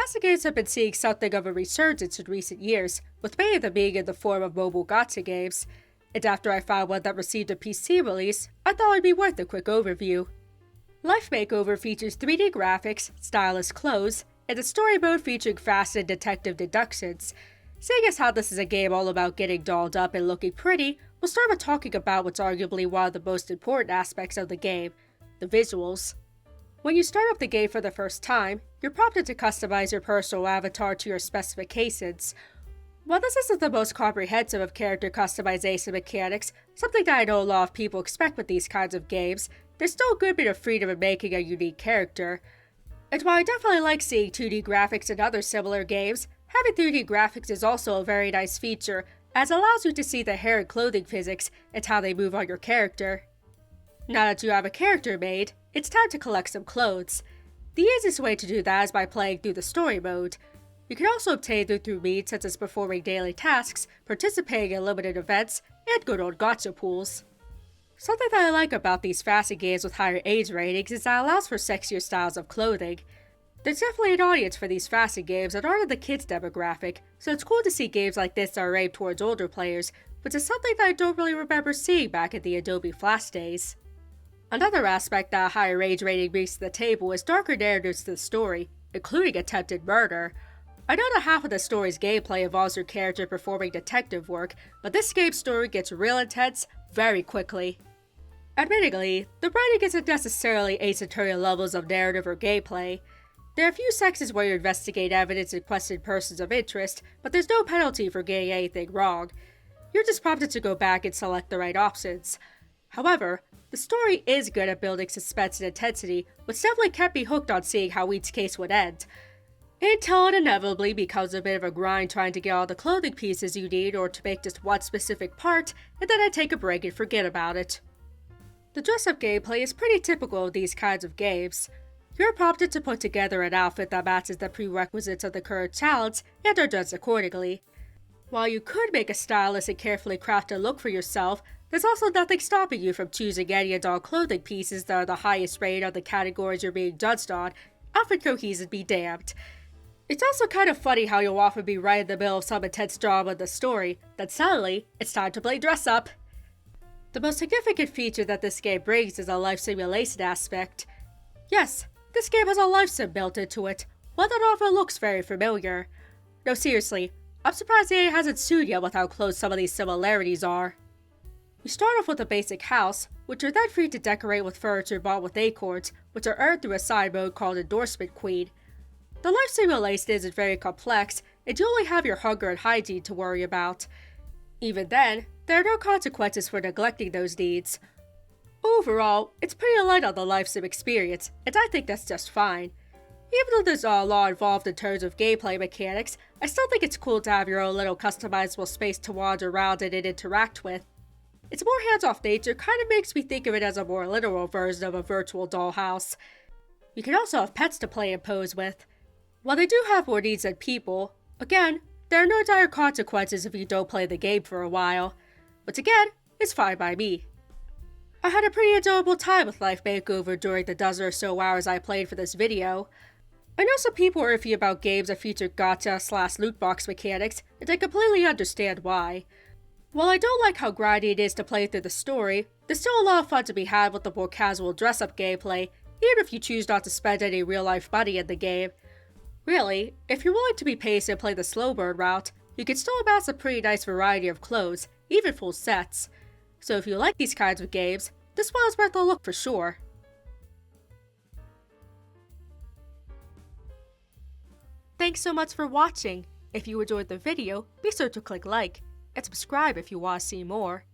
Classic games have been seeing something of a resurgence in recent years, with many of them being in the form of mobile gacha games. And after I found one that received a PC release, I thought it'd be worth a quick overview. Life Makeover features 3D graphics, stylish clothes, and a story mode featuring fast and detective deductions. Seeing as how this is a game all about getting dolled up and looking pretty, we'll start with talking about what's arguably one of the most important aspects of the game, the visuals. When you start up the game for the first time, you're prompted to customize your personal avatar to your specifications. While this isn't the most comprehensive of character customization mechanics, something that I know a lot of people expect with these kinds of games, there's still a good bit of freedom in making a unique character. And while I definitely like seeing 2D graphics in other similar games, having 3D graphics is also a very nice feature, as it allows you to see the hair and clothing physics and how they move on your character. Now that you have a character made, it's time to collect some clothes. The easiest way to do that is by playing through the story mode. You can also obtain them through means such as performing daily tasks, participating in limited events, and good old gacha pools. Something that I like about these fashion games with higher age ratings is that it allows for sexier styles of clothing. There's definitely an audience for these fashion games that aren't in the kids demographic, so it's cool to see games like this that are aimed towards older players, which is something that I don't really remember seeing back in the Adobe Flash days. Another aspect that a higher age rating brings to the table is darker narratives to the story, including attempted murder. I know that half of the story's gameplay involves your character performing detective work, but this game's story gets real intense very quickly. Admittingly, the writing isn't necessarily Ace Attorney levels of narrative or gameplay. There are a few sections where you investigate evidence and question persons of interest, but there's no penalty for getting anything wrong. You're just prompted to go back and select the right options. However, the story is good at building suspense and intensity, which definitely kept me hooked on seeing how each case would end. Until it inevitably becomes a bit of a grind trying to get all the clothing pieces you need or to make just one specific part, and then I take a break and forget about it. The dress-up gameplay is pretty typical of these kinds of games. You're prompted to put together an outfit that matches the prerequisites of the current challenge and are dressed accordingly. While you could make a stylish and carefully crafted look for yourself, there's also nothing stopping you from choosing any and all clothing pieces that are the highest rated of the categories you're being judged on. Outfit cohesion be damned. It's also kind of funny how you'll often be right in the middle of some intense drama in the story, then suddenly, it's time to play dress up. The most significant feature that this game brings is a life simulation aspect. Yes, this game has a life sim built into it, one that often looks very familiar. No, seriously, I'm surprised EA hasn't sued yet with how close some of these similarities are. You start off with a basic house, which you're then free to decorate with furniture bought with acorns, which are earned through a side mode called Endorsement Queen. The life simulation isn't very complex, and you only have your hunger and hygiene to worry about. Even then, there are no consequences for neglecting those needs. Overall, it's pretty light on the life sim experience, and I think that's just fine. Even though there's a lot involved in terms of gameplay mechanics, I still think it's cool to have your own little customizable space to wander around in and interact with. Its more hands-off nature kind of makes me think of it as a more literal version of a virtual dollhouse. You can also have pets to play and pose with. While they do have more needs than people, again, there are no dire consequences if you don't play the game for a while. Which again, is fine by me. I had a pretty enjoyable time with Life Makeover during the dozen or so hours I played for this video. I know some people are iffy about games that feature gacha/loot box mechanics, and I completely understand why. While I don't like how grindy it is to play through the story, there's still a lot of fun to be had with the more casual dress-up gameplay, even if you choose not to spend any real-life money in the game. Really, if you're willing to be patient and play the slow burn route, you can still amass a pretty nice variety of clothes, even full sets. So if you like these kinds of games, this one is worth a look for sure. Thanks so much for watching. If you enjoyed the video, be sure to click like, and subscribe if you want to see more.